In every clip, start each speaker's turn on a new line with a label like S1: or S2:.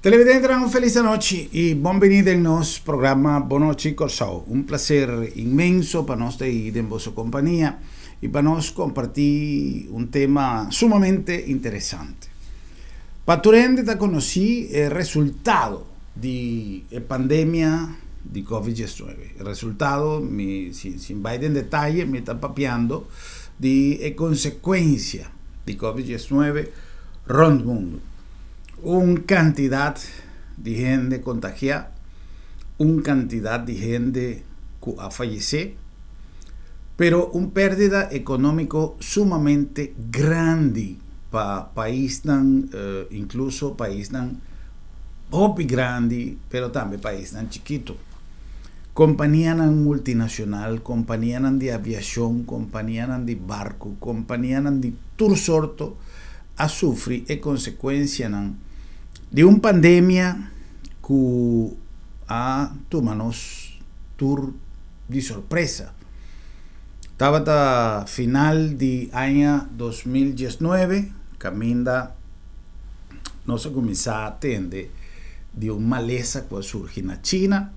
S1: Televidente, una feliz noche y bienvenido en nuestro programa Boa Noite Corsao. Un placer inmenso para nosotros estar en vuestra compañía y para nos compartir un tema sumamente interesante. Paturende da conocí el resultado de la pandemia de COVID-19. El resultado, sin ir en detalle, me está papeando de consecuencia de COVID-19 rondo el mundo. Una cantidad de gente contagiada, una cantidad de gente que ha fallecido, pero una pérdida económica sumamente grande para países, incluso países muy grandes, pero también países chiquitos. Compañías multinacional, compañías de aviación, compañías de barco, compañías de todo sorto a sufrir e consecuencia de una pandemia que ha tomado-nos de sorpresa. Estaba a final de año 2019, caminda nos começar a atender de una maleza que surge en China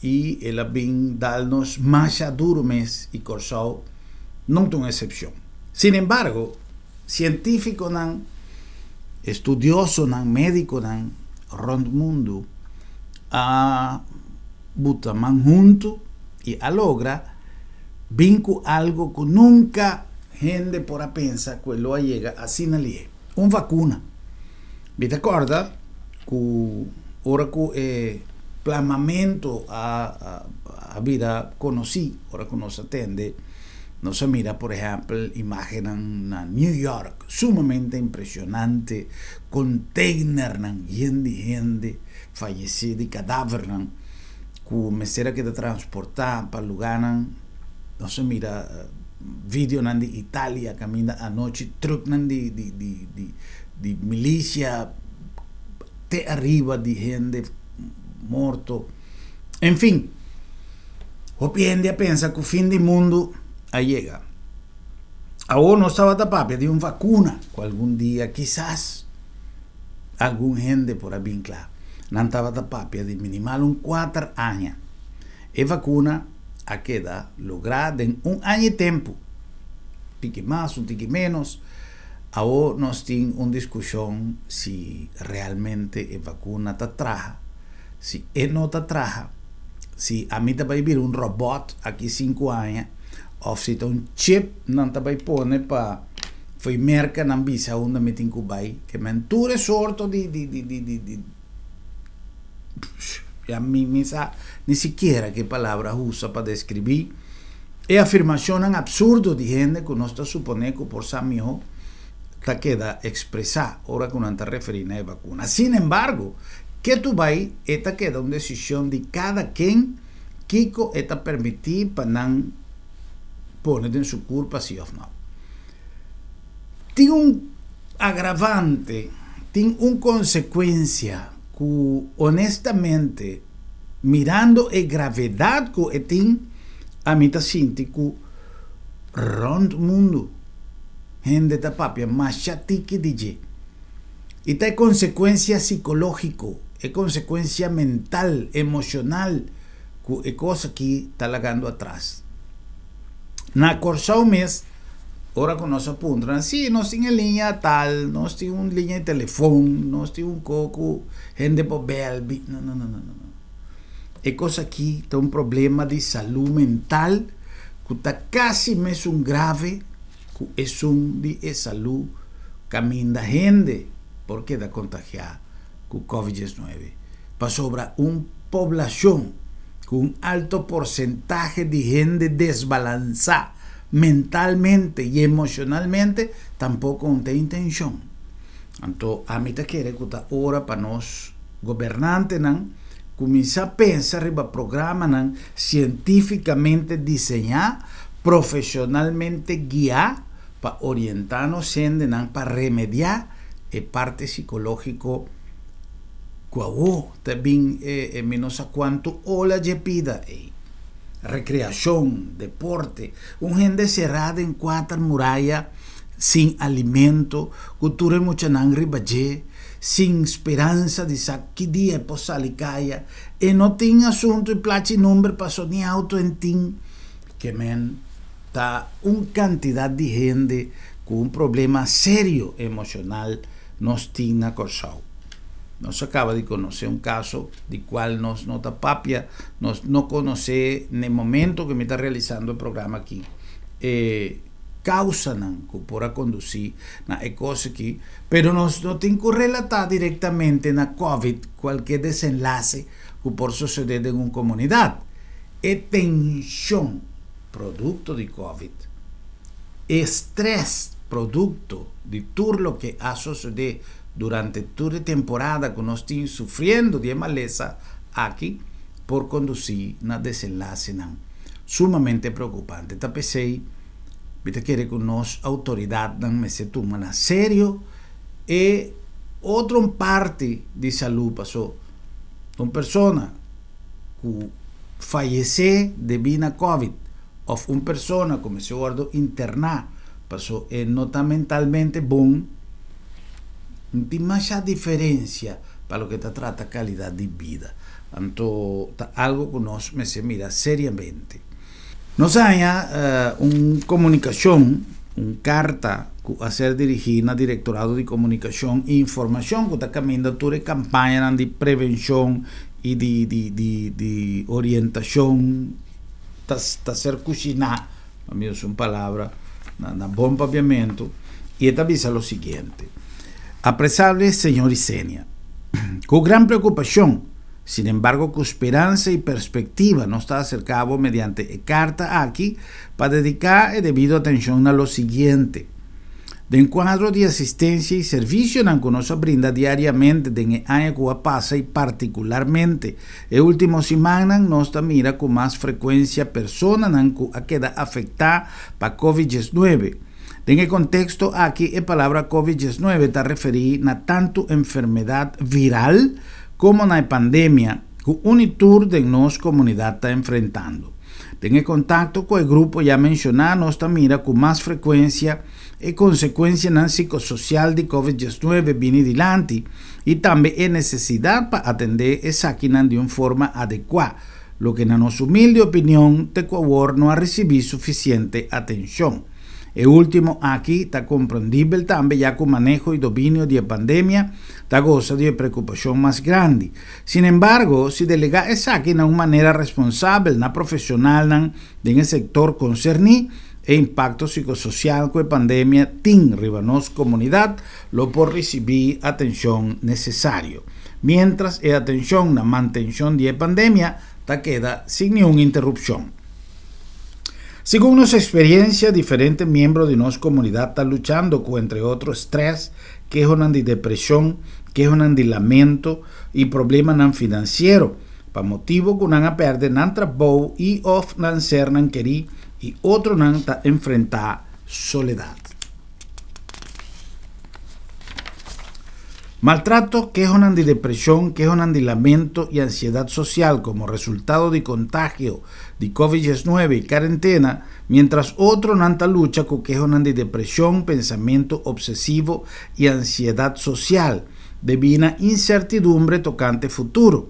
S1: y ela vem dar-nos mais duro mês e Corsao não tem excepção. Sin embargo, científicos, estudiosos, médicos rondo o mundo a botar mão junto e a logra vinco algo que nunca gente por pensar que lo llega assim ali. Uma vacuna. Me recorda que ora que plamamento a vida conheci, ora que nos atende. Nos mira, por ejemplo, imagen en New York, sumamente impresionante, container, gente fallecida y cadáver, que mesera que te transportar para lugar, nos mira vídeo de Italia, camina anoche, truck de milicia, te arriba de gente morto. En fin, hoy pensa que el fin del mundo llega. Ahora no estaba tapado de una vacuna que algún día quizás algún gente por ahí claro. No estaba tapado de minimal 4 años. La vacuna a queda lograda en 1 año de tiempo. Un tique más, un tique menos. Ahora nos tiene una discusión si realmente la vacuna te traja, si no te traja, si a mí te va a vivir un robot aquí 5 años. Of se un chip não está vai pone para foi merca na visa onde me tem que vai que menture sorto de a mí misa ni siquiera que palavra usa para describir e afirmação absurdo de gente que não está supondo que por samio ta queda expressar ora que não está referindo a vacuna. Sin embargo, que tu vai esta queda uma decisão de cada quem Kiko está permitir para não poner en su culpa sí o no. Tiene un agravante, tiene una consecuencia que honestamente, mirando la gravedad que tiene, a mí te siento que rondo el mundo, gente de papia, más chatique DJ. Y hay consecuencia psicológica, hay consecuencia mental, emocional, que es cosa que está lagando atrás. Na Corsao mês, ora que nós apuntamos, sim, nós temos linha tal, nós temos uma linha de telefone, nós temos coco, gente por belbi. Não. É coisa aqui, tem um problema de saúde mental, que está quase mesmo grave, que é de saúde caminho da gente, porque da contagiar com COVID-19. Para sobrar uma população con un alto porcentaje de gente desbalanzada mentalmente y emocionalmente, tampoco no tiene intención. Entonces, a mí te quiere que ahora para nos gobernantes comienzar a pensar en programas científicamente diseñados, profesionalmente guiados, para orientarnos para remediar el parte psicológico también menos a cuánto ola de vida, recreación, deporte, un gente cerrada en 4 murallas sin alimento, cultura mucha nangri baje, sin esperança de saber que dia possa caia, e não tem assunto e plache número para sonhar auto em tim, que tá quantidade de gente com problema sério emocional nos tem na Corsau. Nós acaba de conhecer caso de qual nós não está papia, nós não conhece no momento que me está realizando o programa aqui. Causa que por conduzir na coisa aqui, pero nós não tem que relatar diretamente na COVID qualquer desenlace que por suceder em uma comunidade. É tensão, produto de COVID. Estresse, produto de tudo o que ha sucedido durante toda a temporada que nós estamos sofrendo de maleza aqui por conduzir na desenlace não. Sumamente preocupante. Tá pensei, viste que com nós autoridade não me se toma na sério e outra parte de saúde passou. Uma pessoa que faleceu devido a COVID ou uma pessoa que começou a internar passou e não está mentalmente bom. Não tem mais a diferença para o que se trata de qualidade de vida. Então, algo que nós me se mira seriamente. Nós há uma comunicação, uma carta a ser dirigida ao Directorado de Comunicação e Informação que está caminhando toda a campanha de prevenção e de orientação, está ser cozinhar, a mim é uma palavra, na bom paviamento, e está dizendo o seguinte. Apreciable señor Isenia, con gran preocupación, sin embargo con esperanza y perspectiva nos está acercado mediante carta aquí para dedicar debido atención a lo siguiente. De encuadro de asistencia y servicio que nos brinda diariamente en el año que pasa y particularmente en últimas semanas nos mira con más frecuencia personas que quedan afectadas por COVID-19. En el contexto aquí, la palabra COVID-19 está referida a tanto enfermedad viral como a pandemia que unitur de nuestra comunidad está enfrentando. En el contacto con el grupo ya mencionado, nos mira con más frecuencia y consecuencia en psicosocial de COVID-19 viene adelante y también es necesidad para atender esa de una forma adecuada, lo que en nuestra humilde opinión de Ecuador no ha recibido suficiente atención. El último aquí está comprendible también ya con manejo y dominio de la pandemia está goza de preocupación más grande. Sin embargo, si delega esa aquí de una manera responsable, na profesional en el sector concernido, el impacto psicosocial que la pandemia tiene riba nos comunidad lo por recibir atención necesario. Mientras la atención na mantención de la pandemia ta queda sin ninguna interrupción. Según nuestra experiencia, diferentes miembros de nuestra comunidad están luchando con, entre otros, estrés, quejas de depresión, quejas de lamento y problemas financieros, para motivo que han perdido nan trabajo y of nan ser nan querí y otro nan ta enfrentar soledad. Maltrato, quejas de depresión, quejas de lamento y ansiedad social como resultado de contagio de COVID-19 y cuarentena, mientras otro nanta lucha con quejas de depresión, pensamiento obsesivo y ansiedad social, debido a incertidumbre tocante futuro.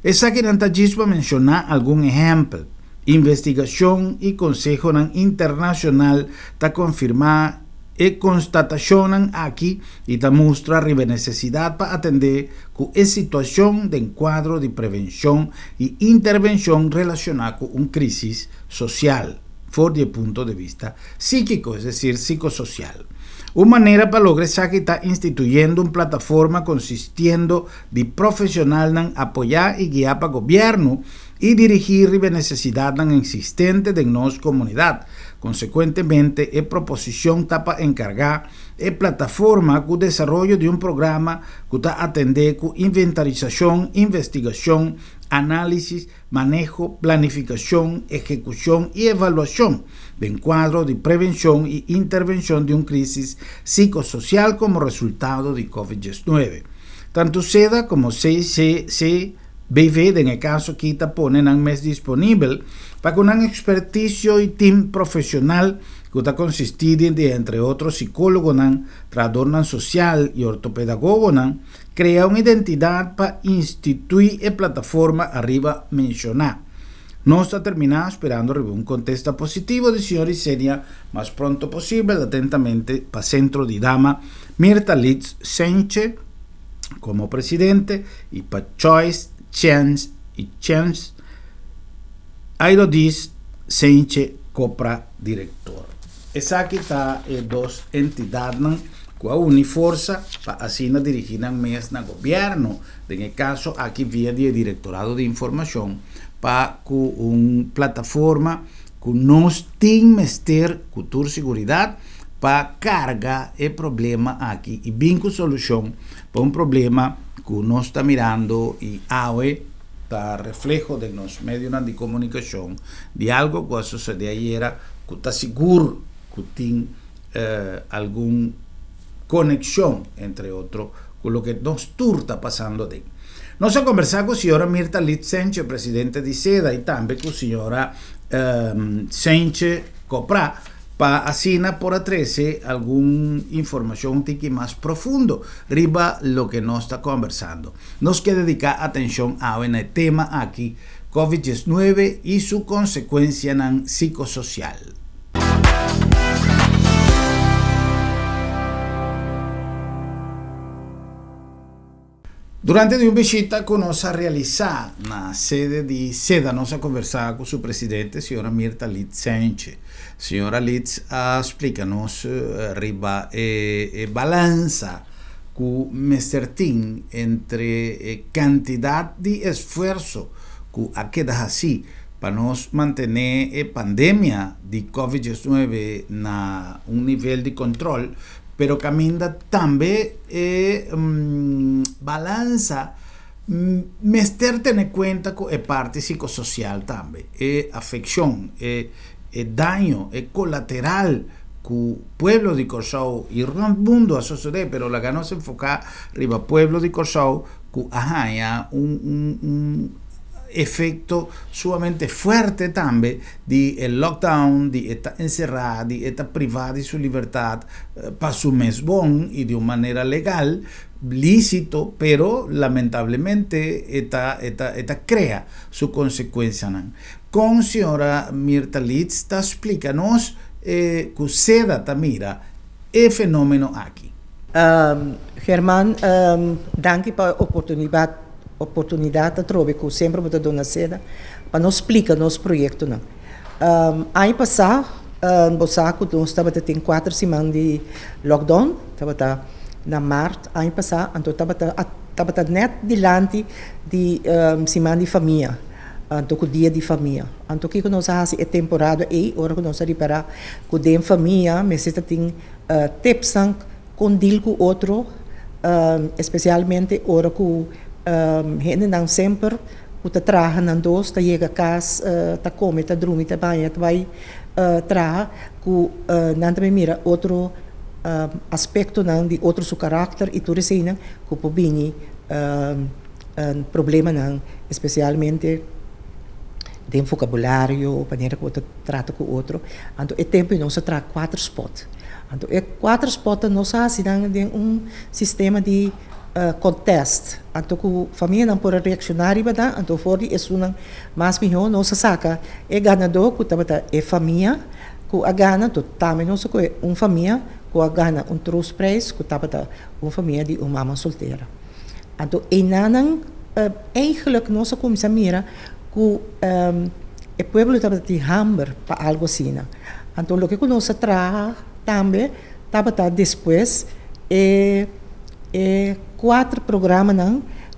S1: Esa que nanta gispa mencionar algún ejemplo. Investigación y consejo internacional está confirmada e constatación aquí y ta muestra la necesidad para atender con esa situación de encuadro de prevención y intervención relacionada con una crisis social, desde el punto de vista psíquico, es decir, psicosocial. Una manera para lograr eso que está instituyendo una plataforma consistiendo de profesionales apoyar y guiar para el gobierno y dirigir la necesidad existente de nuestra comunidad. Consecuentemente, la proposición está para encargar la plataforma con el desarrollo de un programa que está atendiendo con inventarización, investigación, análisis, manejo, planificación, ejecución y evaluación de encuadro de prevención y intervención de una crisis psicosocial como resultado de COVID-19. Tanto SEDA como CCCBV, en el caso que está ponen en mes disponible para con un experticio y team profesional que está consistido de, entre otros, psicólogos, trador social y ortopedagogo, crea una identidad para instituir la plataforma arriba mencionada. No está terminado esperando un contesta positivo de señor Isenia más pronto posible, atentamente para centro de dama Mirta Leeds Sánchez como presidente y para Choice Chance Aerodis Sánchez Copra director. Esa aquí está dos entidades que une fuerza para así dirigir mes na gobierno. En el caso aquí vía de directorado de información para una plataforma que nos tiene cultura seguridad para cargar el problema aquí y bien con solución para un problema que nos está mirando y ahora está reflejo de los medios de comunicación de algo que sucedió ayer que está seguro que tiene alguna conexión entre otros con lo que nos está pasando de. Nos ha conversado con la señora Mirta Leeds Sánchez, presidente de SEDA, y también con la señora Sánchez Copra, para así por atrese alguna información un tique más profundo, riba lo que nos está conversando. Nos que dedicar atención a el tema aquí, COVID-19 y su consecuencia psicosocial. Durante una visita que nos ha realizado en la sede de SEDA, nos ha conversado con su presidente, señora Mirta Leeds Sánchez. Señora Leeds, explícanos arriba balanza que mestertín entre cantidad de esfuerzo que ha quedado así para nos mantener pandemia de COVID-19 a un nivel de control, pero camina también balanza mester tener cuenta con parte psicosocial también, afección, daño, colateral que el pueblo de Corsao y el mundo a suceder, pero la que nos enfoca arriba pueblo de Corsao que hay un efecto sumamente fuerte también de el lockdown, de estar encerrado, de estar privado de su libertad para su mes bon y de una manera legal, lícito, pero lamentablemente esta crea su consecuencia. Con señora Mirta Leeds, explícanos que SEDA mira el fenómeno aquí.
S2: Germán, danke por la oportunidade de trobe que sempre vou dar na SEDA para nos explicar nosso projeto. Ano passado, nós estava tendo 4 semanas de lockdown, estava na março, ano passado, então estava net diante de semana de família, então o dia de família. Então o que nós fazemos é temporada e hora que nós reparar que o dia de família, mas você tem tips com deal com outro, especialmente hora que gente não sempre o te traga na dois, te chega a casa, te come, te dorme, te banha, te vai traga que não também mira outro aspecto não de outro seu caráter e tudo assim que pode vir problema não, especialmente de vocabulário, maneira que você trata com o outro. Então é tempo que nós traga 4 spots. Então é 4 spots nós fazemos de sistema de contest, então que a família não pode reaccionar, então for de isso não, mas melhor nossa saca é ganador que também é família, que a gana também nossa que é uma família, que a gana trust prize, que também uma família de uma mama solteira. Então e não eigenlijk nossa começa mira que o povo também tem hambre para algo assim. Então o que nós traz também depois é 4 programas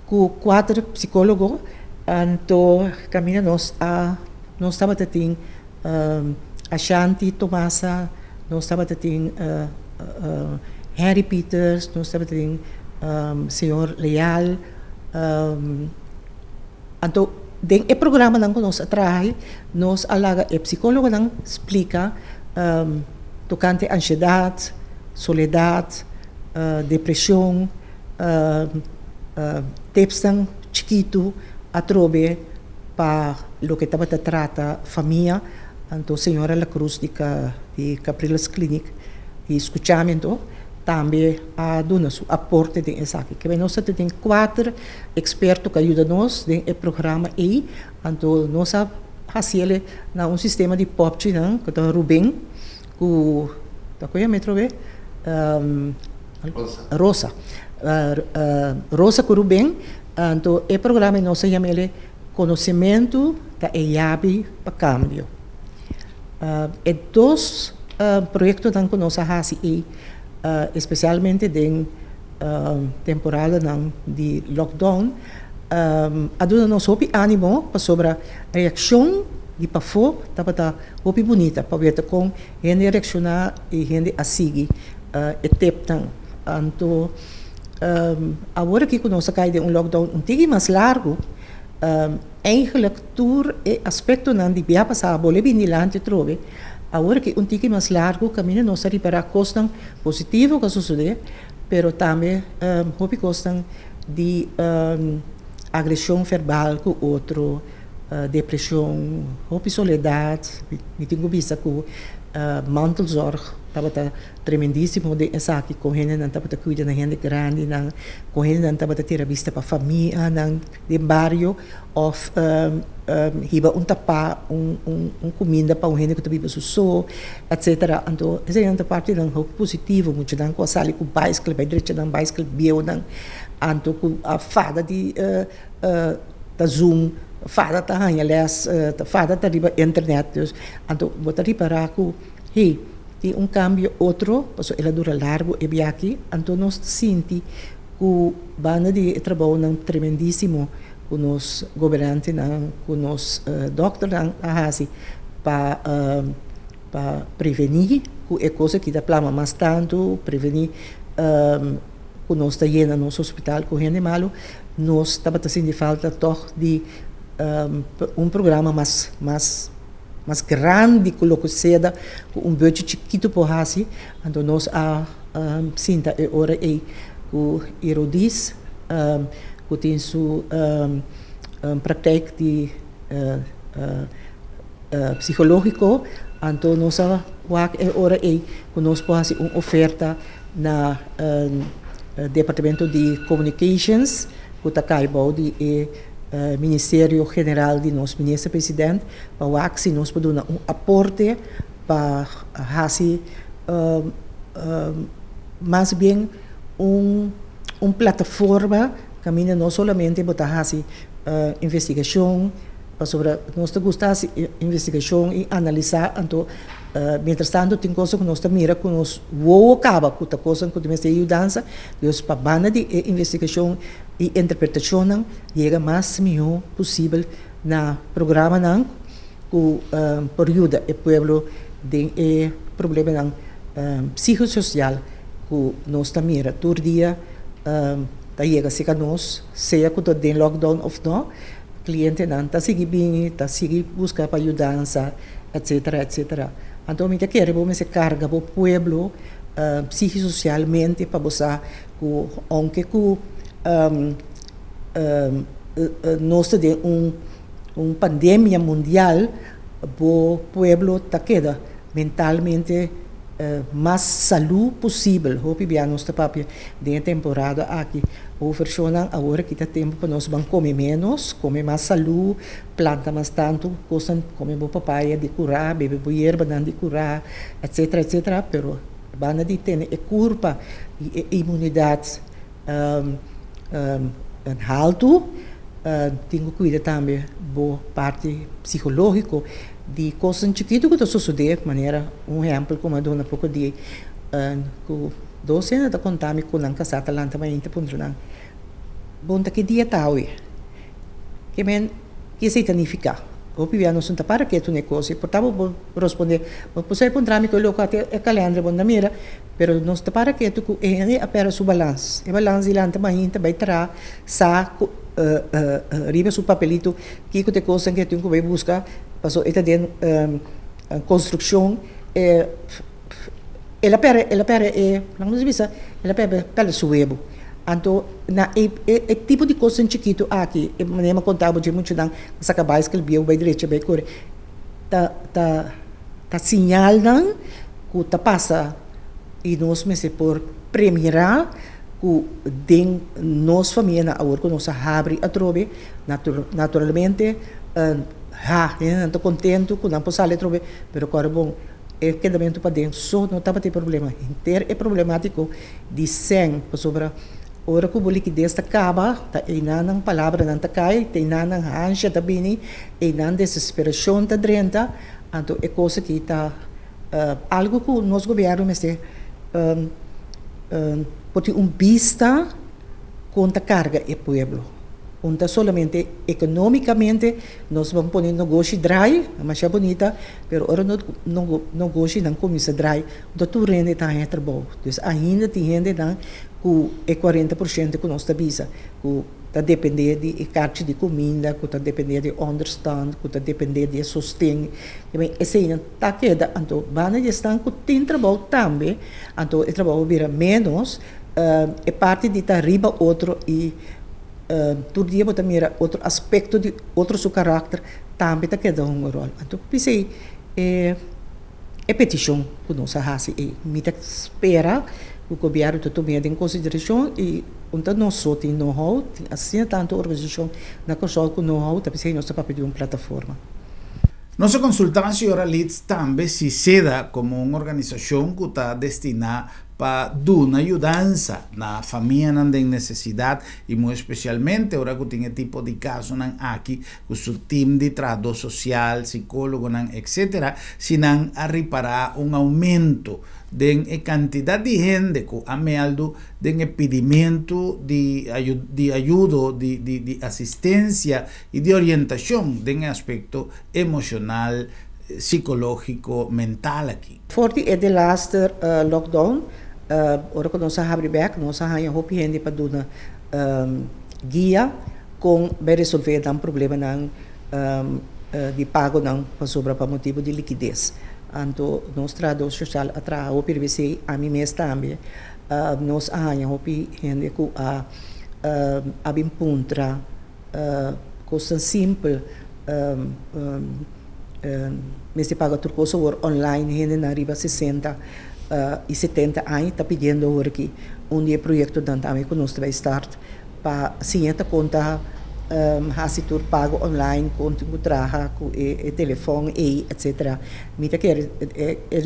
S2: com 4 psicólogos, então caminha nós estava tendo a Shanti Tomasa, nós estava tendo Harry Peters, nós estava tendo senhor Leal, então o programa que nós traz, nós alaga o psicólogo explica tocante ansiedade, soledade, depressão, tepsang chiquito a trobe para lo que estava trata família, Então, senhora La Cruz de Capriles Clinic, de escutamento, também a dona seu aporte de essa aqui. Que nós temos 4 expertos que ajudam nós no programa e então nós fazemos um sistema de POP, que é o Rubem, que está com a metro Rosa. Rosa com Rubem, então o programa nós chamamos conhecimento da EIAB para cambio. E 2 projetos que nós fazemos especialmente na temporada de lockdown, ajuda-nos a ânimo sobre a reação de pafo, estava muito bonita, para ver como a gente reaccionar e a gente a seguir e tempo. Então, agora que nós caímos de lockdown um pouco mais largo, eigenlijk tur e aspecto nan di bia passar bole binilante trove agora que um tique mais largo caminho não seria para costan positivo que sucede pero também houve costan de agressão verbal com outro depressão houve soledade me tenho vista com mantelzorg estava tremendíssimo de essa aqui com gente não estava cuidando da gente grande não com gente não estava ter vista para família não de bairro of hiba tapa comida para gente que vive so etc então essa é a parte não positivo muito não com a sala com bicycle by direita não bicycle bio não então com a fada de da zoom fada tá aí aliás fada tá riba internet então botar para com hey tem cambio outro, porque ela dura largo e bem aqui, então nós sentimos que o banda de trabalho é tremendíssimo com os governantes, com os doutores, para prevenir que é coisa que dá plama mais tanto, prevenir que nós está llena nosso hospital com gente malo, nós estava sentindo falta de programa mais grande que o que seda um budget chiquito por assim então nós sinta e ora e o Erodis que tem sua prática de psicológico então nós e ora e que nós podemos uma oferta na departamento de communications que está caibo de Ministério General de nosso ministro-presidente, para que nós podemos dar aporte para fazer mais bem plataforma que não somente para fazer investigação, sobre nós gostamos de investigação e analisar, então, mientras tanto, tem coisas que nós mira que nós vou acabar com a coisa que temos de ajudança, Deus para banda de investigação e interpretação chega mais melhor possível na programa não que por ajuda o povo de problema psicossocial que nós mira todo dia tá chega se que nós seja que todo den lockdown ou não cliente não tá seguir bem tá seguir buscar para ajudança etc. Então me quero vamos se carga para o povo psicossocialmente para você que aunque que nós temos pandemia mundial, o povo está queda mentalmente mais saúde possível. Hope bem nós papel de temporada aqui. O versão agora que está tempo para nós comer menos, comer mais saúde, planta mais tanto, comer papaya de curar, beber erva de curar, etc. Pero banda de ter a curva de imunidade alto, tenho que cuidar também da parte psicológica de coisas chiquitas que estão sucedendo, de maneira, exemplo, como a dona pouco de que docena da contami com a casa talanta mas ainda ponto não bom que dia tá hoje que se significa o piano não está para que tu negócio portava responder você encontrar-me com o local é calendário bom da mira pero não está para que tu é apera su balance e balance ilanta mas ainda vai tra sa riba su papelito que te coisa que tu vai buscar passou eta den construção ela pera não nos visa ela pera su web então na tipo de coisa chiquito aqui maneira contábil de muito não saca bicycle bio vai direito vai correr tá ta sinal dan ku ta passa e nós me se por premiar ku den nos família na awor ku nos habri atrobe naturalmente não contento ku não possale trobe pero agora bom é quedamento para dentro só não tava ter problema inteiro é problemático de sem sobre ora ku boli que desta acaba ta inanang palavra não ta cai tem inanang hansha ta bini inan desesperação ta drenta então é coisa que tá algo que o nosso governo mas pode vista contra carga e pueblo onde solamente economicamente nós vamos pôr negócio dry mas é bonita pero ora negócio não começa dry onde tu rende tá em trabalho então ainda tem gente não que é 40% que nós tabisa que está depender de carte de comida que está depender de understand que está depender de sustento também esse ainda tá queda então bana de estão que tem trabalho também então o trabalho vira menos é parte de tá riba outro e todo dia você mira outro aspecto de outro seu caráter também tá queda um rol então pensei é petição que nós fazemos e me espera o governo tome em consideração e onde nós só tem know-how, tem assim tanto organização na qual com know-how, também nós estamos pedindo uma plataforma.
S1: Nossa consulta, a senhora Litz, também se seda como uma organização que está destinada para dar uma ajudança na família que tem necessidade e muito especialmente agora que tem tipo de caso aqui com o seu time de trabalho social, psicólogo, etc. Se não a reparar aumento de quantidade de gente que amealdo de pedimento de ajuda, de assistência e de orientação de aspecto emocional, psicológico, mental aqui.
S2: Forte é de laatste lockdown, ora que nós abrimos, nós arranjamos hopi gente para dar guia com para resolver um problema de pago não sobre para motivo de liquidez. Então, nós traduz social atrás, o PVC a mim mesmo também, nós arranjamos hopi gente que abim puntra, coisa simples, mas se paga tudo coisa online, gente na riba 60 e 70 anos está pedindo agora que dia projeto também que nós vai start para cienta conta se tu pago online conta que traga com o telefone e etc. Mita que é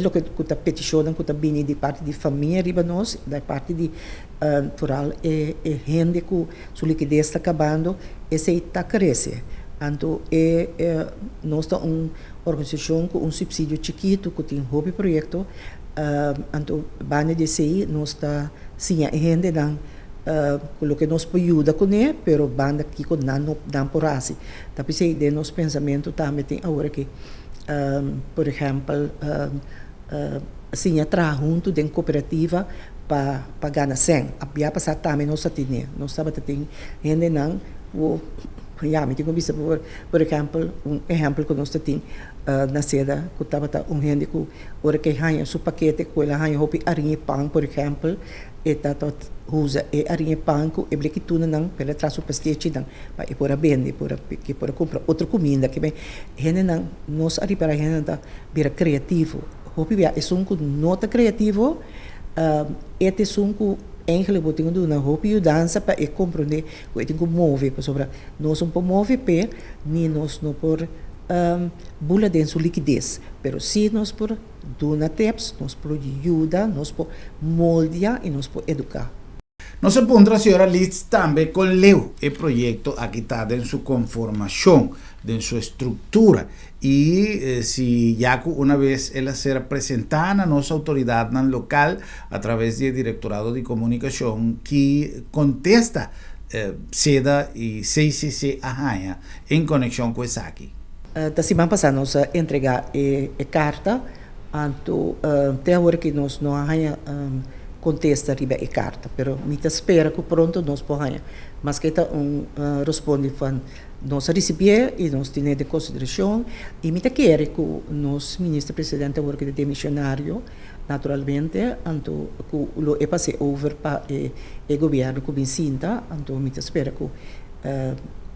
S2: o que está peticionando que está vindo de parte de família riba nós, da parte de plural é gente que sua liquidez está acabando e se está crescendo. Então nós temos uma organização com subsídio chiquito que tem hobby projeto. Então banha de sei nós está sim a gente não lo que nos ajuda com ele, pero banda aqui com não por assim. Tapi sei de nos pensamento também tem agora que por exemplo assim a junto de cooperativa para ganhar 100. A passar também nós tem nós sabe tem gente não me tenho visto por exemplo exemplo que nós tem na seda que estava um gente que ora que ganha seu paquete que ela ganha hopi arinha pão por exemplo e usa arinha pão que é que tu não pela traço pastete não para por vender por comprar outra comida que bem gente não nós ali para gente da vira criativo hopi é que nota criativo é que eigenlijk wat ik doe, hoop je dança para eu compreender que eu tenho que mover, sobre nós não podemos mover pé, nem nós não por bula de sua liquidez, pero se nós por dona tips, nós por ajuda, nós por moldear e nós por educar.
S1: Nossa pontra, a senhora Litz, também com o projeto aqui está em sua conformação, em sua estrutura. E se já uma vez ela será apresentada na nossa autoridade local, através do Diretorado de Comunicação, que contesta SEDA e CICC Arranha em conexão com isso aqui.
S2: Da semana passada, nós entregamos a carta, até agora que nós não arranha contesta riba a carta, pero me espera que pronto nós podemos, mas que está responde van nós receber e nós temos de consideração e me quer que o nosso ministro-presidente agora que é demissionário, naturalmente, então que o passe over para o governo que me sinta, então me espera que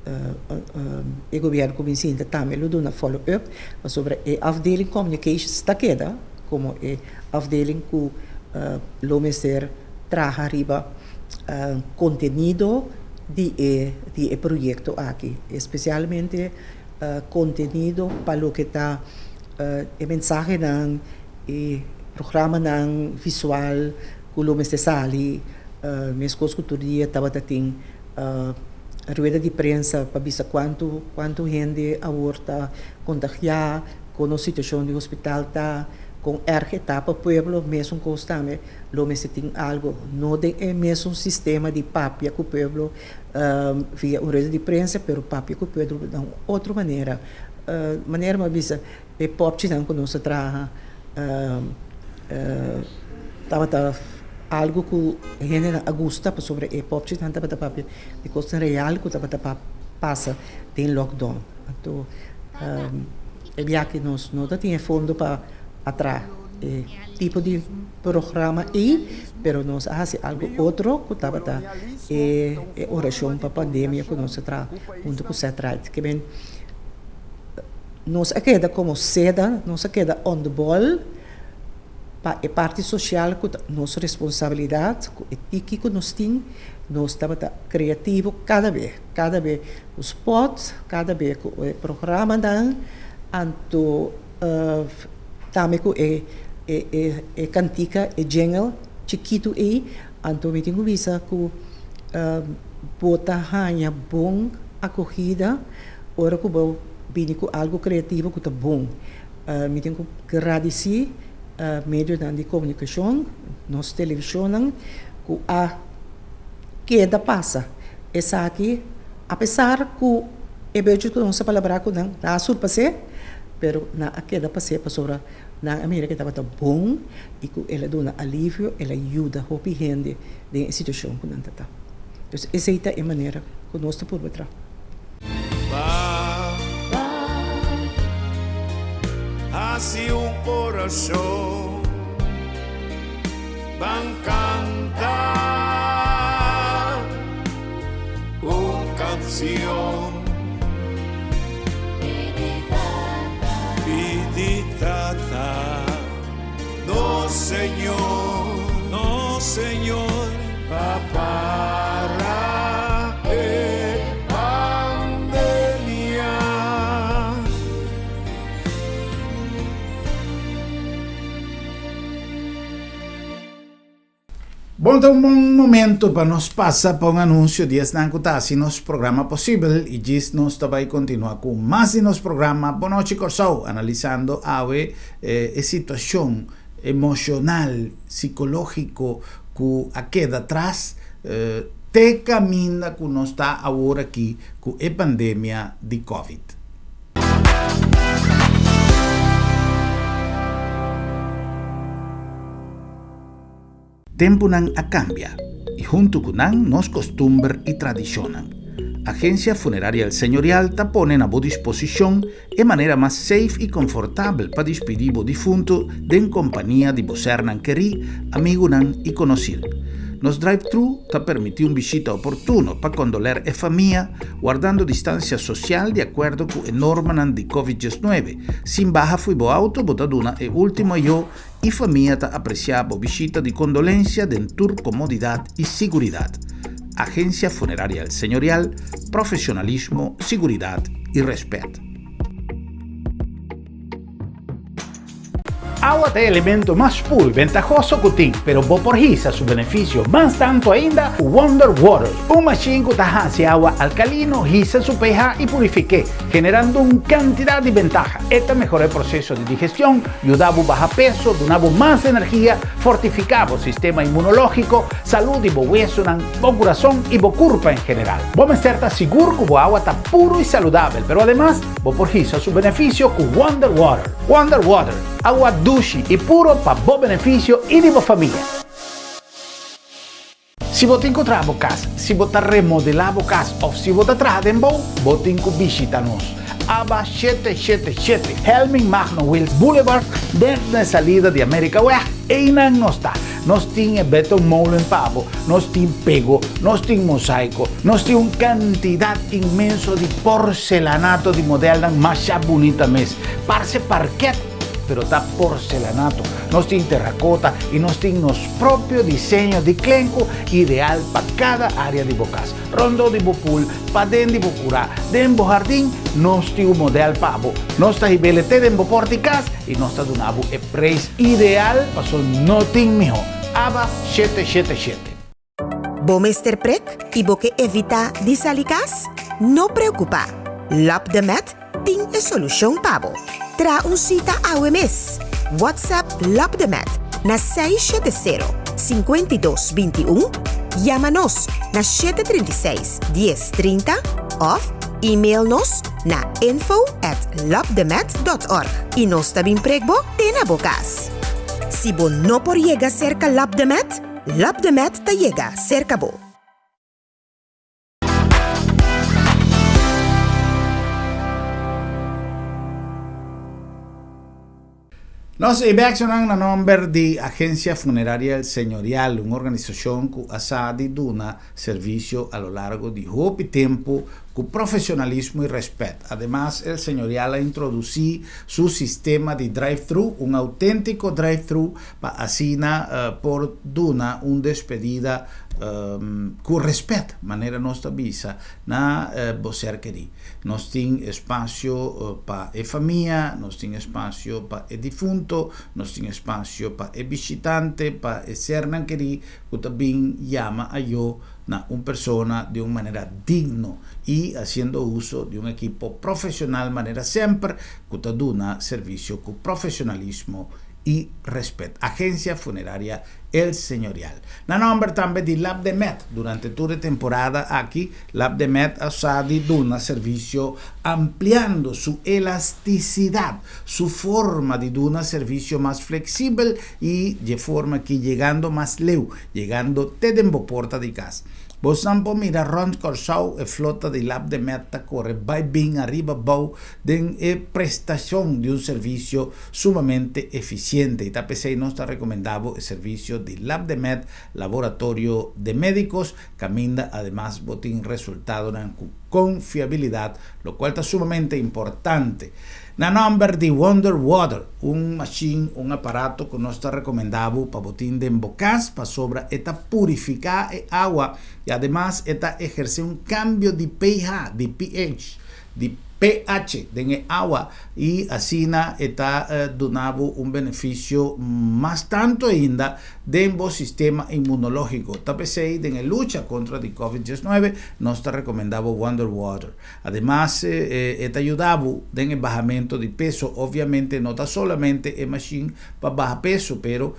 S2: o governo começou também a dar follow-up sobre a afdeling communications está queda, como a afdeling que o ministério traz arriba conteúdo de projeto aqui, especialmente conteúdo para o que está a mensagem e programa visual que o ministério sali, minhas coisas que todo dia estava tendo rueda de prensa para ver quanto gente agora contagiada com a situação do hospital está com erge tá para o povo mesmo constante lo me se tem algo não é mesmo sistema de papia que o povo via uma rede de prensa pero papia que o povo de outra maneira mas bisa é pop não que nós traga tava algo que a gente gosta sobre a pop não tava papia de coisa real que tava passa tem lockdown então é bem que nós não tem fundo para atrás tipo de programa pero nós fazemos algo outro que estava oração para a pandemia que nós tra junto com o traz que bem nós queda como seda nós queda on the ball para a parte social que nossa responsabilidade que que nós temos nós estava criativo cada vez os spots cada vez o programa dan anto também com cantica jingle chiquito anto me tenho visa que bota ranha bom acolhida ora que vou vir com algo criativo que tá bom me tenho que agradecer meio de comunicação nossa televisão que a queda passa essa aqui apesar que é bem que não se palavra que não a surpassar pero na queda passei para sobre na América estava tão bom e que ela dá alívio ela ajuda a gente de situação que não está então essa é a maneira que nós estamos por trás
S3: assim coração van cantar canção no Señor, para pandemia.
S1: Bom, então um momento para nós passar para um anúncio de esse nosso programa possível e diz nós também continuar com mais de nosso programa Boa Noite Corsau, analisando a situação emocional, psicológico que a queda atrás te caminha que nós está agora aqui com a pandemia de Covid. Tempo não a cambia e junto com não nos costumbres e tradiciones. Agência Funerária El Señorial te pone a boa disposição a maneira mais safe e confortável para despedir o defunto em companhia de você não querer, amigo não e conhecido. Nos drive-thru te permite visita oportuno para condoler a família, guardando distância social de acordo com a norma de Covid-19. Sem barra foi bo auto, botaduna e último eu e família te apreciava visita de condolência dentro comodidade e segurança. Agência Funerária El Señorial, profissionalismo, segurança e respeito. Agua é elemento mais puro e ventajoso que tem, pero vos porgisa su beneficio más tanto ainda Wonder Water, un machine que hace agua alcalino, gisa su pH y purifique, generando una cantidad de ventajas. Esta mejora el proceso de digestión, ayudaba a bajar peso, donaba más energía, fortificaba el sistema inmunológico, salud y hueso, corazón y curva en general. Vos me estar seguro que el agua está puro y saludable, pero además vos porgisa su beneficio con Wonder Water. Wonder Water, agua dulce e puro para bom benefício e de boa família. Se você encontrar a casa, se você remodelar a casa ou se você trabalhar em bom, você tem que visitar-nos. Aba 777 Helming Magno Wills Boulevard, dentro da salida de América Oeste, e não está. Nós tem beton molen pavo, nós tem pego, nós tem mosaico, nós tem uma quantidade imensa de porcelanato de modelo mais bonita mesmo. Parece parquet, pero está porcelanato. Nós tem terracota e nós tem nosso próprio desenho de clenco ideal para cada área de bocas. Rondo de bopul, para dentro de bocurá, dentro do jardim, nós tem o modelo pavo. Nós está ibelete dentro do porticas e nós está donando o preço ideal para só não tem melhor. Aba 777.
S4: Bom Mr. Prek e boque evita disalicas? Não preocupa. Lap de Met tem a solução pavo. Tra un cita a OMS. WhatsApp Lap de Met na 670-5221. Llama-nos na 736-1030 of e-mail-nos na info@lapdemet.org. E nós também pregbo tena bocas. Si bo no por llega cerca Lap de Met ta llega cerca bo.
S1: Nós reaccionamos no nome de Agencia Funeraria El Señorial, una organización que ha dado servicio a lo largo de mucho tiempo con profesionalismo y respeto. Además, El Señorial ha introducido su sistema de drive-thru, un auténtico drive-thru para así por dar una despedida con respeto, manera nuestra visa na bocerquería. Nos tiene espacio para la familia, nos tiene espacio para el difunto, nos tiene espacio para el visitante, para el sernanquerí, que también llama a yo na una persona de una manera digna y haciendo uso de un equipo profesional, manera siempre que te da servicio con profesionalismo y respeto. Agencia Funeraria El Señorial. Na nombre también de Lap de Met. Durante toda la temporada aquí, Lap de Met ha dado un servicio ampliando su elasticidad, su forma de dar un servicio más flexible y de forma que llegando más lejos, llegando desde la puerta de casa. Vos tampoco mira Ron Corsau e flota de Lap de Meta corre vai bien arriba bau de prestación de un servicio sumamente eficiente. Y TPC nos está recomendado el servicio de Lap de Met, laboratorio de médicos, camina además botín resultado con fiabilidad, lo cual está sumamente importante. Na nombre de Wonder Water, un aparato que nos está recomendado para botín de embocas, para sobra esta purificar el agua y además esta ejerce un cambio de pH, de pH, de pH en el agua y así está donando un beneficio más tanto ainda dentro sistema inmunológico. TPC en la lucha contra el COVID-19 nos está recomendado Wonder Water. Además, está ayudado en el bajamiento de peso. Obviamente no está solamente en machine para bajar peso, pero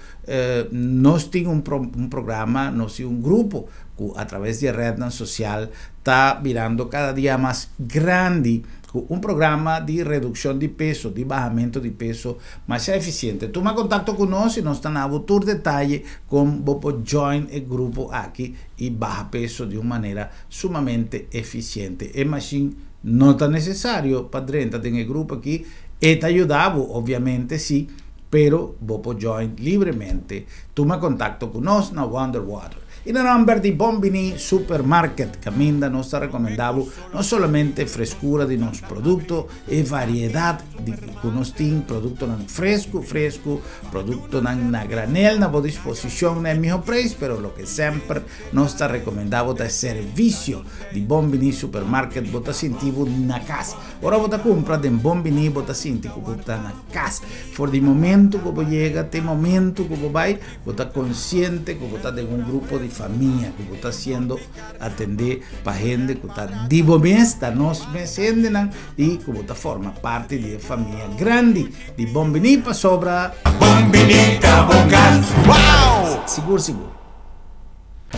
S1: nos tiene un programa, nos tiene un grupo que a través de red social está mirando cada día más grande un programa de reducción de peso, de bajamiento de peso más eficiente. Toma contacto con nosotros y nos están a botar detalle con Bopo Join el grupo aquí y baja peso de una manera sumamente eficiente. El machine no está necesario para dentro en el grupo aquí. Está ayudado, obviamente sí, pero Bopo Join libremente. Toma contacto con nosotros en Wonder Water. Y en el nombre de Bombini Supermarket, Caminda nos está recomendado no solamente frescura de nuestros productos y variedad de nuestros productos fresco, productos a granel, a disposición, en mejor precio, pero lo que siempre nos está recomendado es servicio de Bombini Supermarket, bota sentido na casa. Ahora bota compra de Bombini, bota sentido bota na casa. Por el momento que llega, el momento que va, bota consciente que bota de un grupo de familia que está haciendo atender para gente que está divo mesta nos mesenden y que está forma parte de familia grande de Bombini para sobra
S3: Bombinita Bocas. ¡Wow!
S1: Seguro.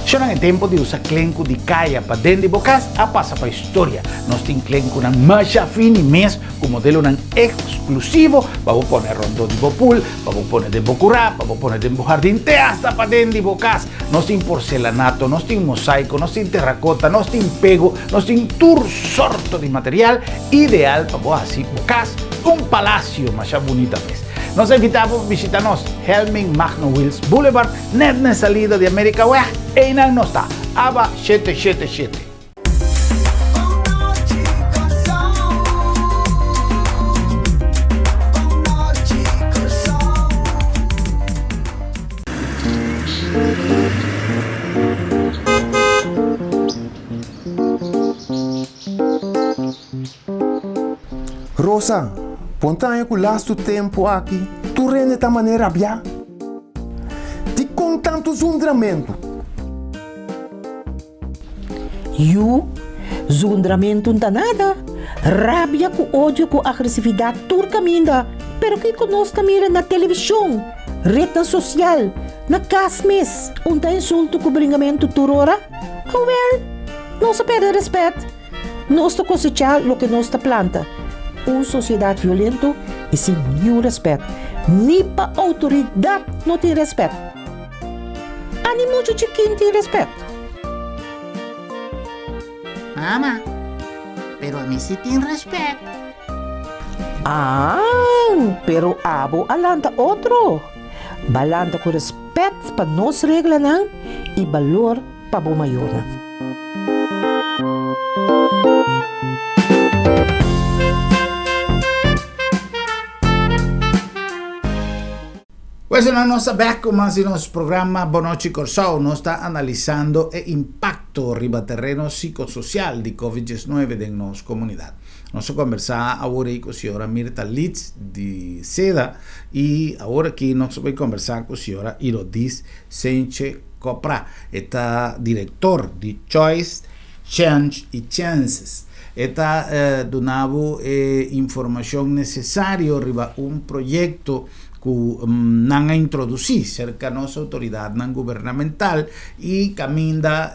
S1: Sono in tempo di usare clenco di caia para dentro di bocas a passa para história. Nós tem clenco na macha fini mes com modelo nan exclusivo, vamos poner rondo di bopul, vamos poner de bocurá, vamos poner de jardín te hasta para dentro di bocas. Nós tem porcelanato, nós tem mosaico, nós tem terracota, nós tem pego, nós tem tur sorto de material ideal para vos así bocas un palacio más bonita vez. Nos invitamos a visitarnos Helming Magno Wills Boulevard, net na salida de América Oeste, e inang nos está, ABA 777.
S5: Rosa, pontanha com o lasto tempo aqui, tu rende da maneira bia. Ti com tanto zundramento.
S2: Eu, zundramento não tá nada. Rabia com ódio com agressividade turca minda. Pero que conosco mira na televisão, rede social, na casmes. Tá insulto com bringamento turora? Oh well, não se perde respeito. Nós tá cosechar lo que nós tá planta. Uma sociedade violenta e sem nenhum respeito. Nem para a autoridade não tem respeito. Nem muito chiquinho tem respeito.
S6: Mama, pero a mí sí tiene respeto.
S2: Pero abo alanta outro. Balanta com respeito para nós regras e valor para o maior.
S1: Questo è il nostro becco, ma in nostro programma Bonoci Corsao non sta analizzando l'impatto ribaterreno psicosocial di Covid-19 nella nostra comunità. Nós conversamos agora com a senhora Mirta Litz de Seda e agora aqui nós vamos conversar com a senhora Irodis Senche Copra, esta diretor de Choice, Change e Chances. Esta donava informação necessária riba projeto que não introduzir cerca da nossa autoridade não governamental e caminha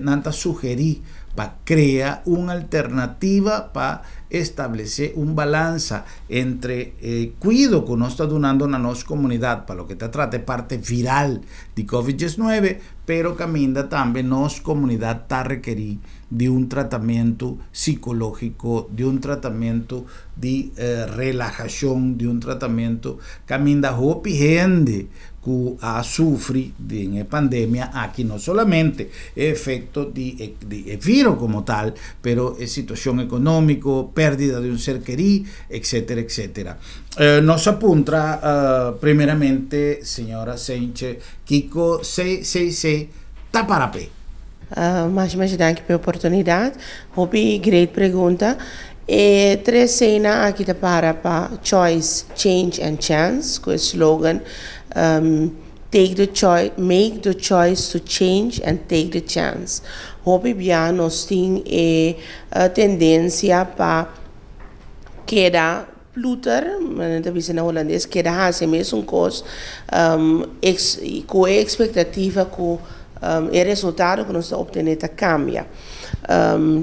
S1: não sugerir para criar uma alternativa para estabelecer balança entre cuidado que nós está donando na nossa comunidade para o que trata de parte viral de Covid-19, pero caminha também nossa comunidade está requerir de tratamento psicológico, de tratamento de relajação, de tratamento caminha roupa gente que sofre de pandemia aqui não somente efeito de vírus como tal, pero situação econômica, pérdida de ser querido, etc, etc. Nos apunta primeiramente, senhora Senche, Kiko 666 Taparapé.
S7: Mas dank pela oportunidade. Hobby great pergunta. Três cenas aqui para Choice, Change and Chance, com o slogan take the choice, make the choice to change and take the chance. Hobby bia nós tem tendência para quedar Pluter, dat is in Hollandes, que da hace mesmo coisa com a expectativa que o resultado que nós estamos obtendo cambia.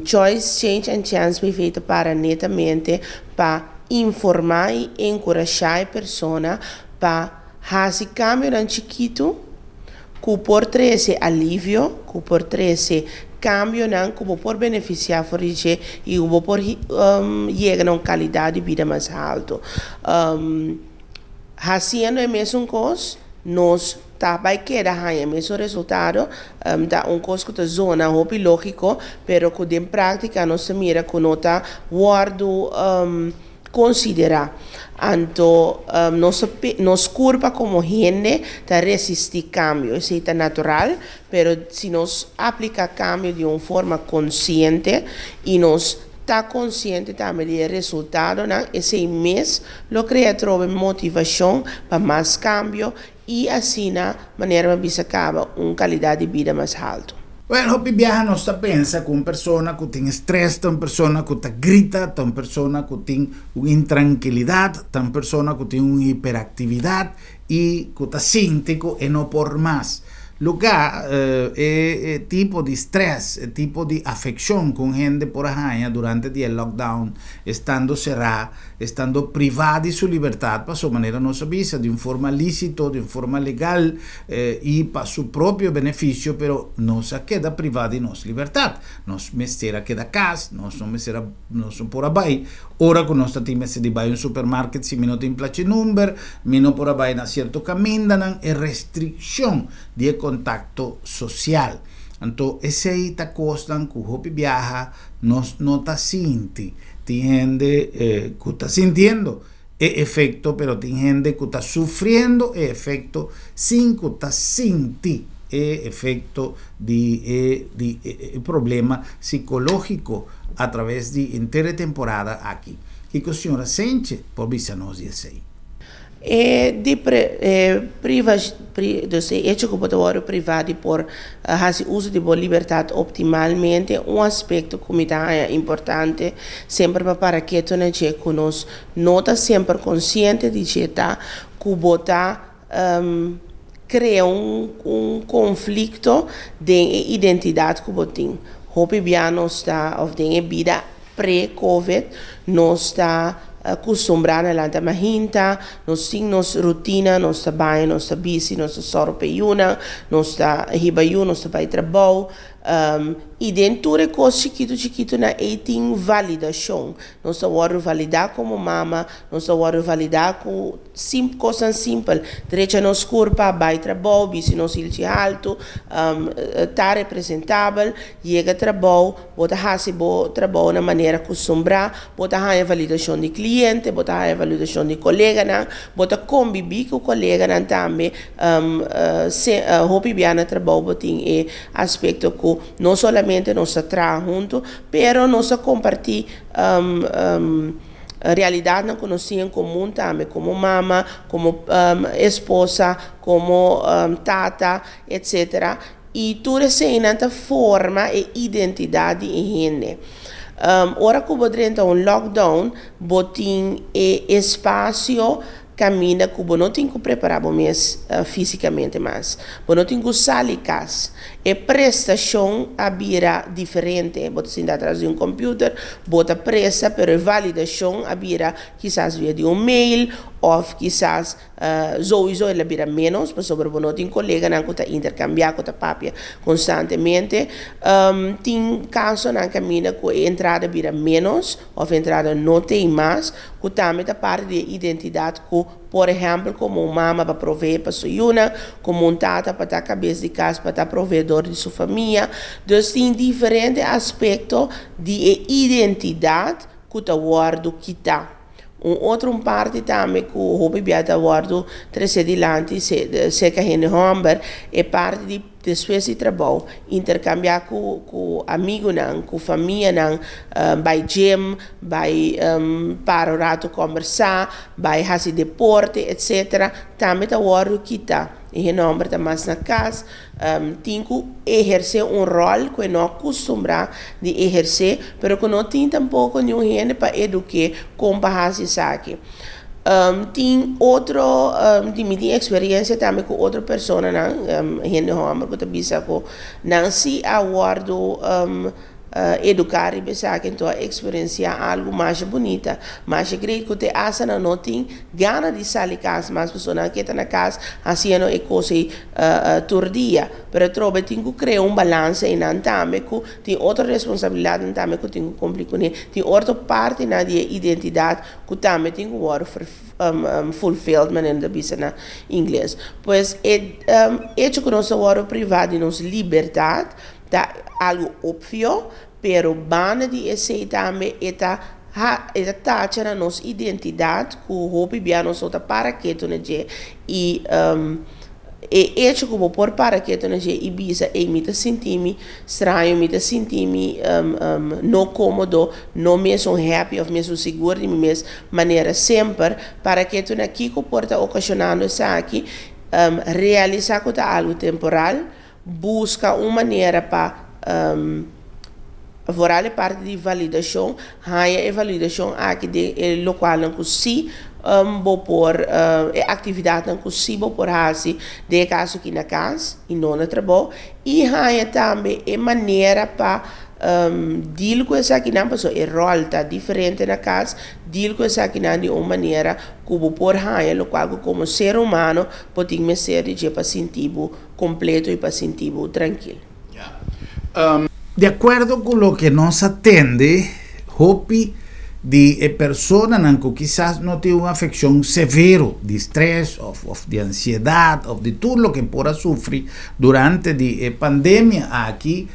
S7: Choice, Change and Chance foi feita para netamente para informar e encorajar a pessoa para fazer cambio em chiquito, que por trazer alívio, que por trazer cambio não, que por beneficiar for e que por chegar a uma qualidade de vida mais alta. Fazendo a mesma coisa, nós vai quedar o mesmo resultado, da coisa que a zona é lógico, pero que em prática nós mira que nós guardo considerar. Então, nos curva como gente para resistir cambio. Isso é natural, pero se nós aplicar cambio de uma forma consciente e nós está consciente também do resultado, né? Esse mês lo cria trove motivação para mais cambio e assim na maneira mais acaba uma qualidade de vida mais alta.
S1: Bueno, hopi viaja nós pensa que uma pessoa que tem estresse, uma pessoa que grita, uma pessoa que tem uma intranquilidade, uma pessoa que tem uma hiperatividade e que está cíntico e não por mais. lugar tipo de estresse, tipo de afecção com gente por arranha durante o lockdown, estando cerrado, estando privado de sua liberdade para sua maneira nossa visa, de uma forma lícita, de uma forma legal e para seu próprio benefício, pero nós queda privado de nossa liberdade. Nós mestera queda casa, nós não mestera, nós não por abai. Ora que nós temos de ir um supermercado, se não tem place número, não por abai na certo caminho, é restrição de contacto social. Então, esse aí está costando que o hopi viaja, nós não está sentindo. Tem gente que está sentindo é efeito, pero tem gente que está sofrendo é efeito, sem que está sentindo é efeito de problema psicológico a través de inteira temporada aqui. O que a senhora sente por visa nós dizer aí?
S7: Dus hecho que pode privado por fazer uso de boa liberdade optimalmente aspecto que é importante sempre para que tu não que nós nota sempre consciente de que tá que bota cria conflito de identidade que botin. Hopi bia nós está of de vida pré-covid nós está acostumbrada a la hinta, nós temos rotina, nós trabalhamos, nós busy, nós sorpeiuna, nós hibayu, nós vai trabalho. E dentro de coisas chiquito na tem validação. Nós vamos validar como mama, nós vamos validar com coisas simples. Direito nos corpo, vai trabalho, busy nos ilha alto, tá representável, chega trabalho, bota fazer bom trabalho na maneira acostumbrada, bota a validação de cliente, bota a validação de colega, bota conviver com o colega também, hopi biana trabalho tem aspecto que não somente nós trabalhamos juntos, pero nós compartilhamos a realidade que nós temos em comum também, como mama, como esposa, como tata, etc. E tudo isso é forma e identidade em gente. Ora que podemos lockdown, botem espaço caminha que não tem que preparar fisicamente mais. Não tem que sair casa. E prestação abira diferente. Você está atrás de computer, bota presta, pero a validação abira quizás via de mail, ou quizás sowieso ela abira menos, mas sobre não tem colega não que intercambiar com a papia constantemente. Tem caso na caminha que a entrada abira menos, ou a entrada não tem mais, que também é parte da identidade que, por exemplo, como uma mama para prover para sua una, como um tata para estar cabeça de casa, para estar provedor de sua família. Então, tem diferentes aspectos de identidade que está guardo que está. Outra parte também que o hobby biata guardo três adiante, se que a gente homem é parte de depois de trabalho, intercambiar com amigos, com família, vai gym, vai para o rato conversar, vai fazer deporte, etc. Também está guardo que está. E o homem está mais na casa, tem que exercer rol que não acostumbrado de exercer, mas que não tem tampouco nenhum gente para educar como para fazer isso aqui. Tem outra, tem experiência também com outra pessoa, gente homem que está que não se aguardo educar e pensar que então experienciar algo mais bonita, mas eu creio que te asa não tem gana de sair de casa, mas pessoa que está na casa fazendo e coisa todo dia, pero trobe tem que criar balance e não também que tem outra responsabilidade também que tem que cumprir com ele, tem outra parte na identidade que também tem que work fulfilled, mas ainda bisa na inglês. Pois hecho que nós agora privado de nossa liberdade, tá algo óbvio, pero bana de esse também está taxa na nossa identidade, que o hopi bia nós outra para que tu não je e hecho como por para que tu não je e bisa e me sentir-me estranho, me sentir-me não cômodo, não mesmo happy, ou mesmo seguro de mim mesmo, maneira sempre para que tu não que porta ocasionando isso aqui, realizar que algo temporal, busca uma maneira para avora parte de validação, há a validação aqui de local não se bo por atividade não possível por hasi de caso aqui na casa e não na trabalho e há também é maneira para deal com essa aqui não passou rol tá diferente na casa deal com essa aqui não de uma maneira como por há lo qual como ser humano podemos ser de pacientivo completo e pacientivo tranquilo.
S1: De acuerdo con lo que nos atende, Hopi de persona que quizás no tiene una afección severo de estrés o de ansiedad o de todo lo que pueda sufrir durante la pandemia aquí,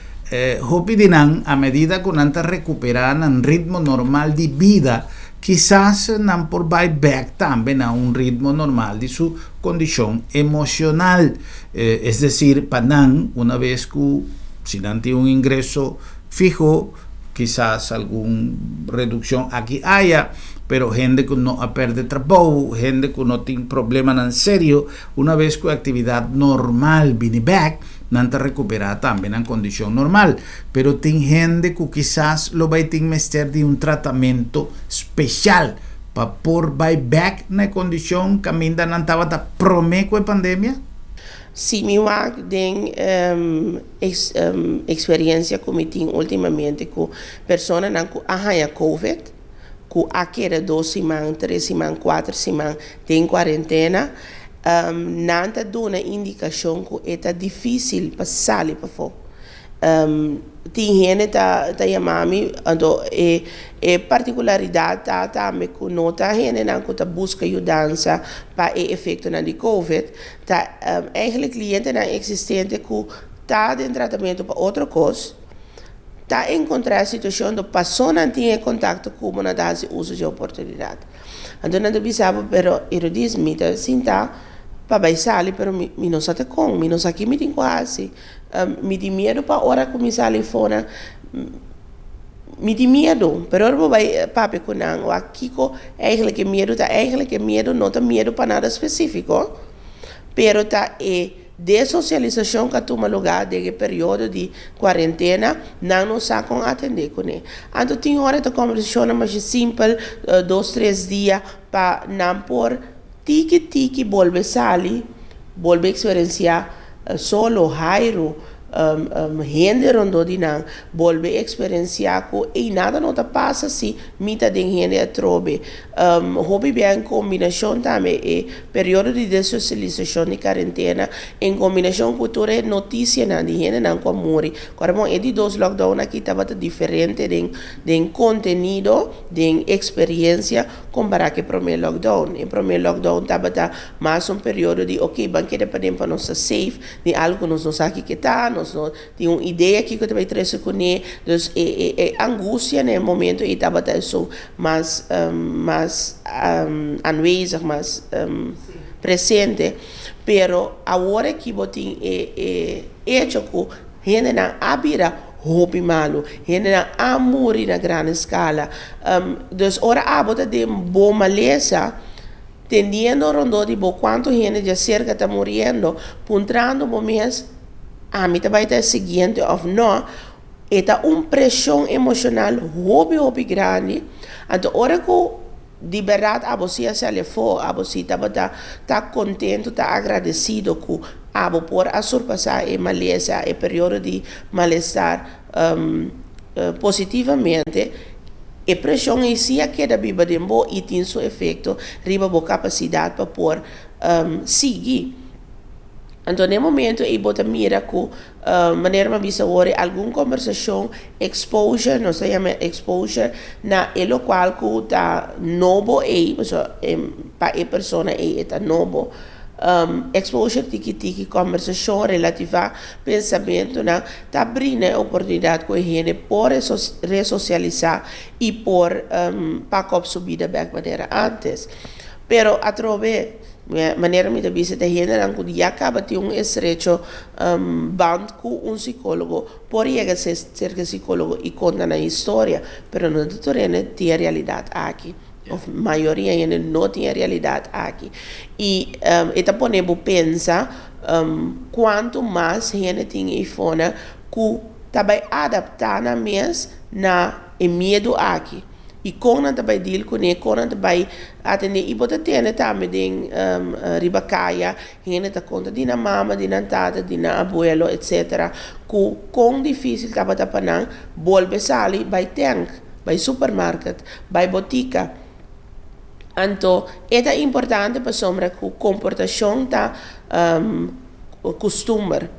S1: Hopi dinan a medida que nanta recuperan un ritmo normal de vida, quizás nan por back también a un ritmo normal de su condición emocional, es decir, panan una vez que si no tiene un ingreso fijo, quizás alguna reducción aquí haya, pero gente que no ha perdido trabajo, gente que no tiene problemas en serio, una vez que la actividad normal viene back, no te recupera también en condición normal, pero tiene gente que quizás lo va a tener de un tratamiento especial para por back en condición que ainda no estaba promeco de pandemia.
S7: Sim, eu tenho experiência com ultimamente com pessoas que têm COVID, que aqui 2 semanas, 3 semanas, 4 semanas tem quarentena, não está dando indicação que é difícil para sair para fora. Tem gente que chamam-me, e particularidade também que nota gente que busca ajuda para o efeito de COVID, eigenlijk cliente existente que está em tratamento para outra coisa, está encontrar a situação de pessoa não tem contato com uma das uso de oportunidade. Então não pensava, pero eu disse, me sinta para sair, pero me não sabe como, me não sabe que me tem quase. Me tem medo para a hora que me sai fora, me tem medo, pero eu vou papi com não, aqui eigenlijk medo não tá medo para nada específico, pero tá dessocialização que toma lugar de período de quarentena, não sabe como atender com ele. Então tem hora de conversação mais simples, 2, 3 dias para não por tiki volver sair, volver experienciar solo Jairo, gente rondo de não, volver experienciar com e nada não tá passa se mita de gente a trobe. Hobby bem combinação também é período de dessocialização de quarentena em combinação com toda notícia na de gente não com morre. Agora é de 2 lockdown aqui estava diferente de conteúdo, de experiência comparado com o primeiro lockdown. Em primeiro lockdown estava mais período de banquete para nós safe, de algo que nós não sabemos que está, nós não temos uma ideia que vai trazer com ele, então angústia no momento e estava isso mais aanwezig, mais presente, pero agora que botem hecho que gente não abira hopi malo, gente não amori na grande escala, dus ora abota de boa maleza, tendendo rondo de bo quanto gente já cerca está morrendo, puntrando momentos a mim também está seguinte ou não, é uma pressão emocional hobby grande, então ora que de verdade a você se alefou, a você está contente, está agradecido que a você por a surpassar a maleza, a período de malestar positivamente, a pressão em si queda viva de boa e tem seu efeito, riba boa capacidade para por seguir. Então, no momento, eu vou mira que maneira uma visa hora alguma conversação, exposure, nós chamamos exposure, na o qual que está novo para a pessoa está novo. Exposure tiki conversação relativa a pensamento, na tá abrindo a oportunidade com a gente por ressocializar e por para subida da maneira antes. Pero a trove maneira me visa de gente que já acaba de estrecho band com psicólogo, por llegar a ser psicólogo e contar a história, pero não tem realidade aqui. A maioria ainda não tem realidade aqui. E está ponendo pensar quanto mais gente tem iPhone que também adaptar na mês na medo aqui. e com também deal com ele, com também atender e botar tendo também den ribacaia, gente tá conta de na mama, de na tata, de na abuelo, etc. Com difícil tava tapanang, bolbe sali, by tank, by supermarket, by botica. Então, é importante para sombra que a comportação tá costume.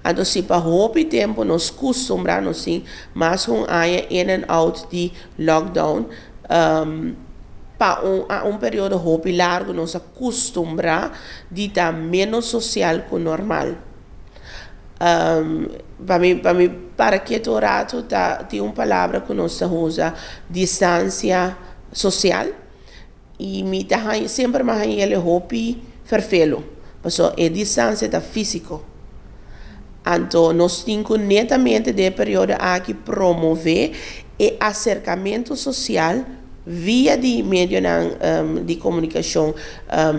S7: Então, se para hobby tempo nós costumamos sim, mas com a in and out de lockdown, para período hobby largo nós acostumamos de estar menos social que o normal. Para que tu rato tem uma palavra que nós usa, distância social. E sempre mais ele hobby vervelo, porque é distância da físico. Então, nós temos netamente de período aqui promover o acercamento social via de meio de comunicação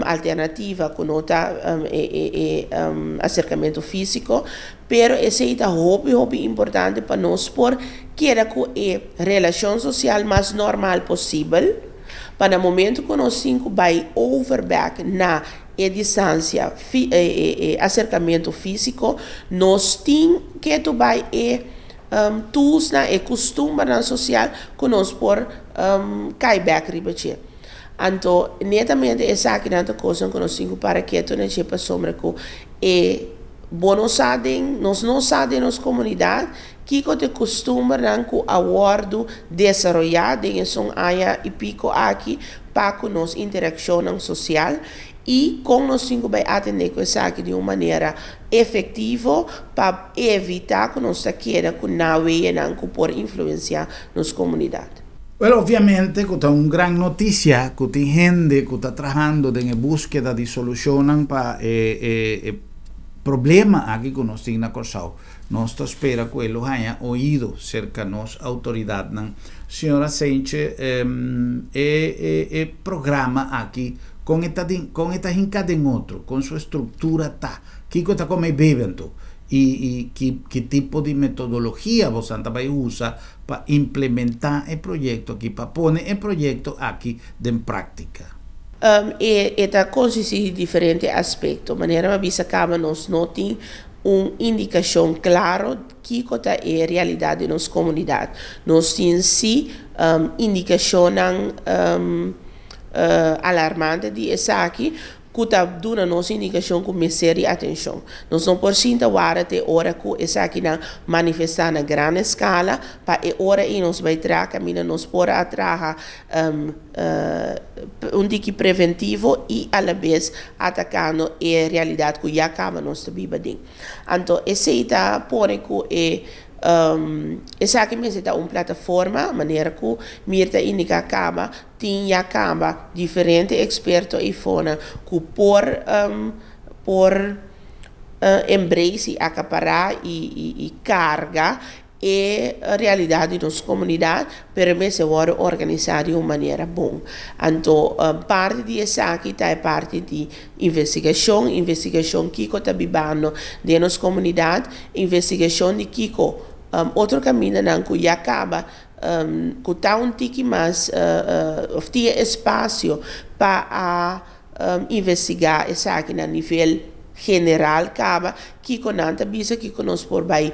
S7: alternativa, com acercamento físico, pero esse é hobby importante para nós, porque era a relação social mais normal possível. Para o momento que nós vai overback na distância, acercamento físico, nós temos que tu vai tools na costume na social que nós por cai back ribache. Então, netamente essa aqui na coisa que nós temos para que tu não sepa sombra que nós não sabemos nas comunidades que te costuma com acordo desenvolvido em sua área e pico aqui para que nós interação social e com nós temos que atender com isso aqui de uma maneira efetiva para evitar que nós queira com não por influenciar nas comunidades.
S1: Well, ovviamente, questa è una gran notizia che ti gente che sta lavorando in búsqueda di soluzioni per problema aqui que nós temos na Corsau. Nós espera que ele haya oído cerca de nós autoridade na senhora Sente programa aqui com esta hincada em outro, com sua estrutura que está como evento e que tipo de metodologia você vai usar para implementar o projeto aqui, para pôr o projeto aqui em prática.
S7: Eta consiste de diferentes aspectos. Maneira uma visa acaba nós não tem uma indicação clara que é a realidade da nossa comunidade. Nós temos sim indicação alarmante de essa aqui que está dando nossa indicação com miséria e atenção. Nós não podemos agora ter hora que essa aqui não manifestar na grande escala para a hora e nós vai trazer caminho nós por atrás dique preventivo e à la vez atacando a realidade que já acaba nós vivendo. Então esse está por que essa aqui mesmo é uma plataforma, maneira que mirta indica acaba, tinha acaba diferente expertos e fona que por embrace, acaparar e carga a realidade da nossa comunidade, para mim se vai organizar de uma maneira boa. Então, parte disso aqui é parte de investigação que está vivendo de nossa comunidade, investigação de Kiko. Outro caminho não que já acaba, que está um tique mais, tinha espaço para investigar isso aqui no nível general acaba que conanta bisa que nós por vai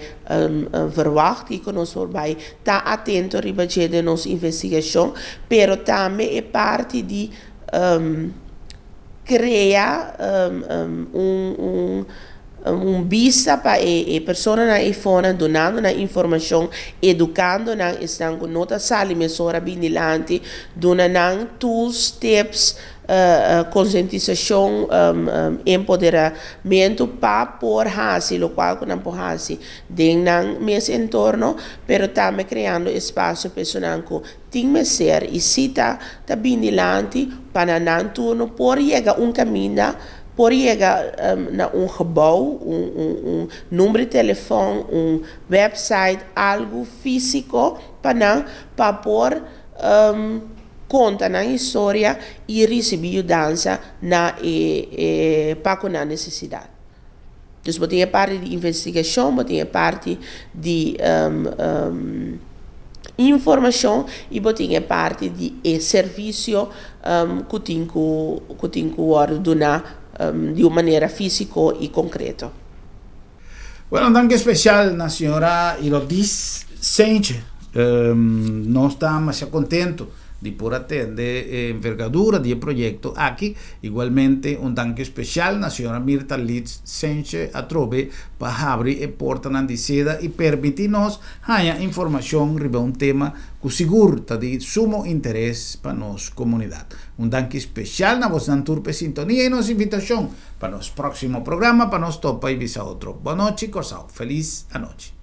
S7: verwacht que nós por vai tá atento ribache de nossa investigação, pero também é parte de criar vista para a pessoa na iPhone, donando na informação, educando na estão com nota sala, mesora binilante, donando tools, tips, conscientização, empoderamento para por hasi, lo qual que não por hasi, dentro mes entorno, pero também criando espaço pessoal que tem que ser e se tá binilante para não turno por chegar caminho por chegar na gebouw, número de telefone, website, algo físico para pôr conta na história e receber ajuda para a necessidade. Dus botinha parte de investigação, botinha parte de informação e botinha parte de serviço que tem que ordenar de uma maneira física e concreta.
S1: Bueno, danke especial na senhora Irodis Sanchez. Nós estamos contentos de por atender envergadura de proyecto aquí. Igualmente, un danke especial na senhora Mirta Litz Sanchez Atrobe para abrir a porta na seda e permitir-nos ganhar informação sobre um tema que seguro está de sumo interesse para nossa comunidade. Um danke especial na vossa turpe sintonia e nossa invitação para nosso próximo programa, para nos topa e visa outro. Boa noite, Corsao. Feliz a noite.